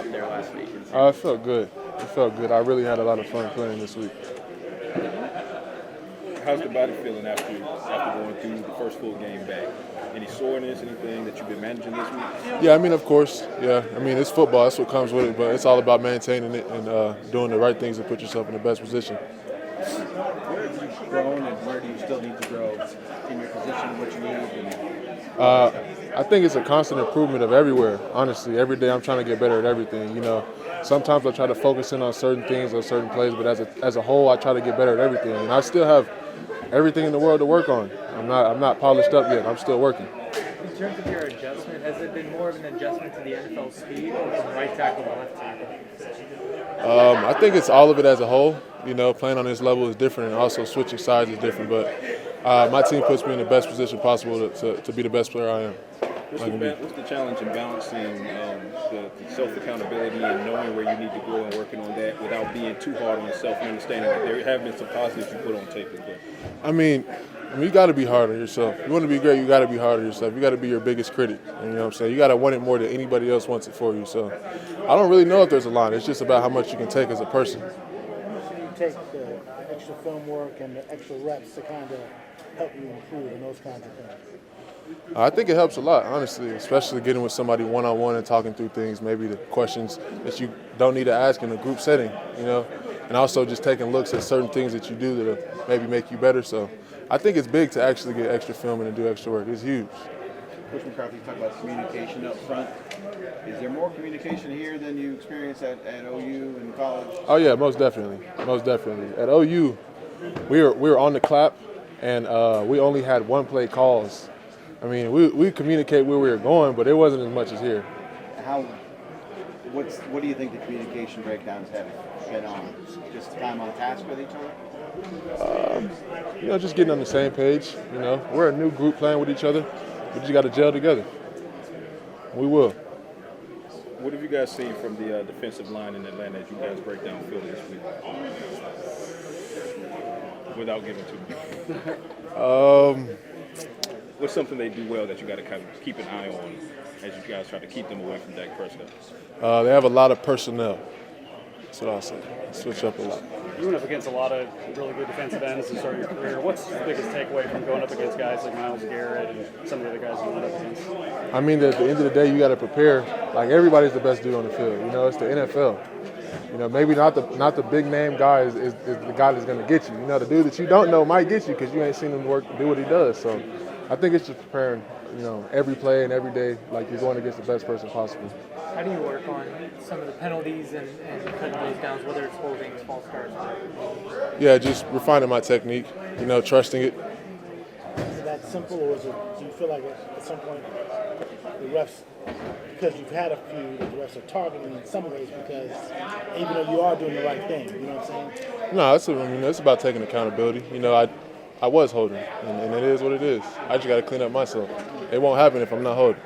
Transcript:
out there last week? It felt good. It felt good. I really had a lot of fun playing this week. How's the body feeling after going through the first full game back? Any soreness, anything that you've been managing this week? Yeah, I mean, of course. Yeah, I mean, it's football. That's what comes with it. But it's all about maintaining it and doing the right things to put yourself in the best position. Where have you grown and where do you still need to grow in your position, what you need? I think it's a constant improvement of everywhere. Honestly, every day I'm trying to get better at everything. Sometimes I try to focus in on certain things or certain plays, but as a whole, I try to get better at everything. And I still have everything in the world to work on. I'm not polished up yet. I'm still working. In terms of your adjustment, has it been more of an adjustment to the NFL speed or from right tackle to left tackle? I think it's all of it as a whole. Playing on this level is different, and also switching sides is different. But my team puts me in the best position possible to be the best player I am. What's the challenge in balancing the self-accountability and knowing where you need to grow and working on that without being too hard on yourself and understanding that there have been some positives you put on tape as well? I mean, you got to be hard on yourself. You want to be great, you got to be hard on yourself. You got to be your biggest critic. You know what I'm saying? You got to want it more than anybody else wants it for you. So I don't really know if there's a line. It's just about how much you can take as a person. So you take the extra film work and the extra reps to kind of help you improve and those kinds of things? I think it helps a lot, honestly, especially getting with somebody one-on-one and talking through things, maybe the questions that you don't need to ask in a group setting, and also just taking looks at certain things that you do that maybe make you better. So I think it's big to actually get extra filming and do extra work. It's huge. Coach McCarthy talked about communication up front. Is there more communication here than you experienced at OU in college? Oh, yeah, most definitely. Most definitely. At OU, we were on the clap, and we only had one-play calls. I mean, we communicate where we were going, but it wasn't as much as here. What do you think the communication breakdowns have been on? Just time on task with each other? Just getting on the same page. We're a new group playing with each other. We just got to gel together. We will. What have you guys seen from the defensive line in Atlanta as you guys break down field this week? Without giving too much. What's something they do well that you got to kind of keep an eye on as you guys try to keep them away from Dak Prescott? They have a lot of personnel. That's what I'll say. Switch up a lot. You went up against a lot of really good defensive ends to start your career. What's the biggest takeaway from going up against guys like Myles Garrett and some of the other guys you went up against? I mean, at the end of the day, you got to prepare. Like, everybody's the best dude on the field. It's the NFL. Maybe not the big name guy is the guy that's going to get you. The dude that you don't know might get you because you ain't seen him do what he does. So I think it's just preparing, every play and every day like you're going against the best person possible. How do you work on some of the penalties and cutting those downs, whether it's holdings, false starts? Yeah, just refining my technique, trusting it. Is it that simple, or do you feel like at some point the refs, because you've had a few, the refs are targeting in some ways because even though you are doing the right thing, you know what I'm saying? No, it's about taking accountability. I was holding, and it is what it is. I just got to clean up myself. It won't happen if I'm not holding.